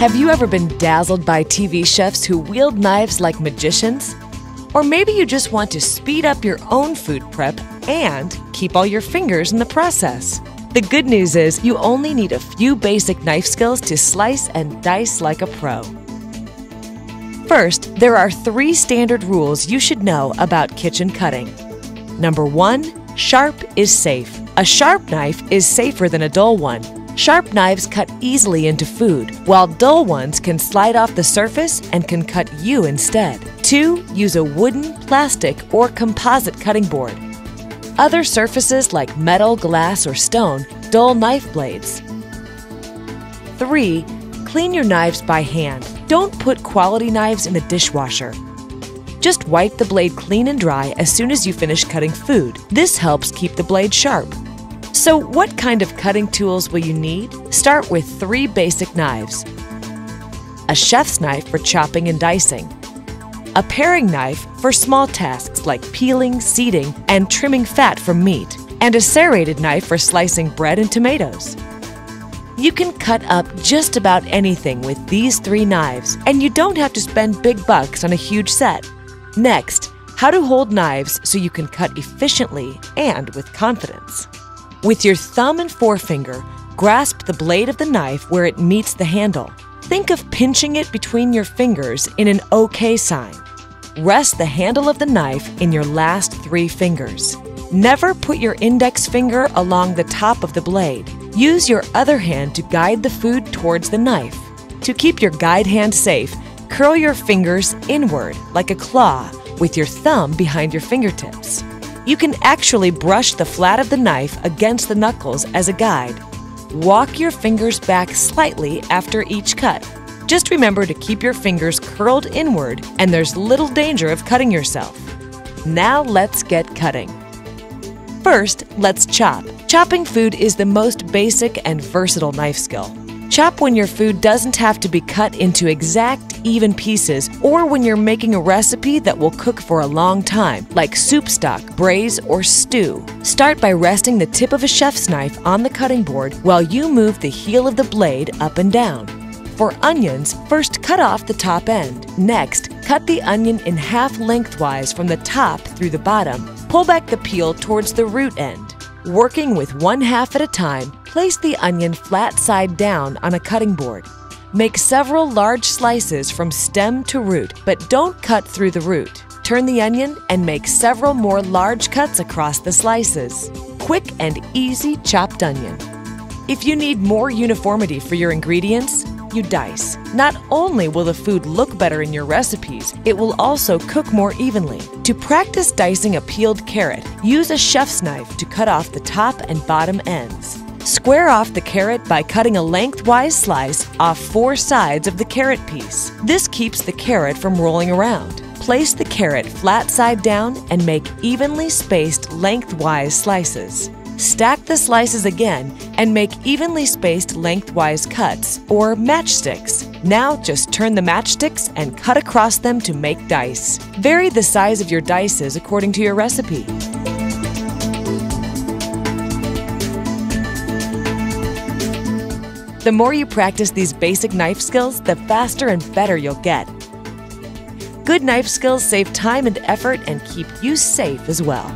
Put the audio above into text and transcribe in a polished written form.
Have you ever been dazzled by TV chefs who wield knives like magicians? Or maybe you just want to speed up your own food prep and keep all your fingers in the process. The good news is you only need a few basic knife skills to slice and dice like a pro. First, there are 3 standard rules you should know about kitchen cutting. Number 1, sharp is safe. A sharp knife is safer than a dull one. Sharp knives cut easily into food, while dull ones can slide off the surface and can cut you instead. 2, use a wooden, plastic, or composite cutting board. Other surfaces like metal, glass, or stone dull knife blades. 3, clean your knives by hand. Don't put quality knives in the dishwasher. Just wipe the blade clean and dry as soon as you finish cutting food. This helps keep the blade sharp. So what kind of cutting tools will you need? Start with 3 basic knives. A chef's knife for chopping and dicing. A paring knife for small tasks like peeling, seeding, and trimming fat from meat. And a serrated knife for slicing bread and tomatoes. You can cut up just about anything with these 3 knives, and you don't have to spend big bucks on a huge set. Next, how to hold knives so you can cut efficiently and with confidence. With your thumb and forefinger, grasp the blade of the knife where it meets the handle. Think of pinching it between your fingers in an OK sign. Rest the handle of the knife in your last 3 fingers. Never put your index finger along the top of the blade. Use your other hand to guide the food towards the knife. To keep your guide hand safe, curl your fingers inward like a claw with your thumb behind your fingertips. You can actually brush the flat of the knife against the knuckles as a guide. Walk your fingers back slightly after each cut. Just remember to keep your fingers curled inward, and there's little danger of cutting yourself. Now let's get cutting. First, let's chop. Chopping food is the most basic and versatile knife skill. Chop when your food doesn't have to be cut into exact, even pieces, or when you're making a recipe that will cook for a long time, like soup stock, braise, or stew. Start by resting the tip of a chef's knife on the cutting board while you move the heel of the blade up and down. For onions, first cut off the top end. Next, cut the onion in half lengthwise from the top through the bottom. Pull back the peel towards the root end. Working with 1/2 at a time, place the onion flat side down on a cutting board. Make several large slices from stem to root, but don't cut through the root. Turn the onion and make several more large cuts across the slices. Quick and easy chopped onion. If you need more uniformity for your ingredients, you dice. Not only will the food look better in your recipes, it will also cook more evenly. To practice dicing a peeled carrot, use a chef's knife to cut off the top and bottom ends. Square off the carrot by cutting a lengthwise slice off 4 sides of the carrot piece. This keeps the carrot from rolling around. Place the carrot flat side down and make evenly spaced lengthwise slices. Stack the slices again and make evenly spaced lengthwise cuts, or matchsticks. Now just turn the matchsticks and cut across them to make dice. Vary the size of your dices according to your recipe. The more you practice these basic knife skills, the faster and better you'll get. Good knife skills save time and effort and keep you safe as well.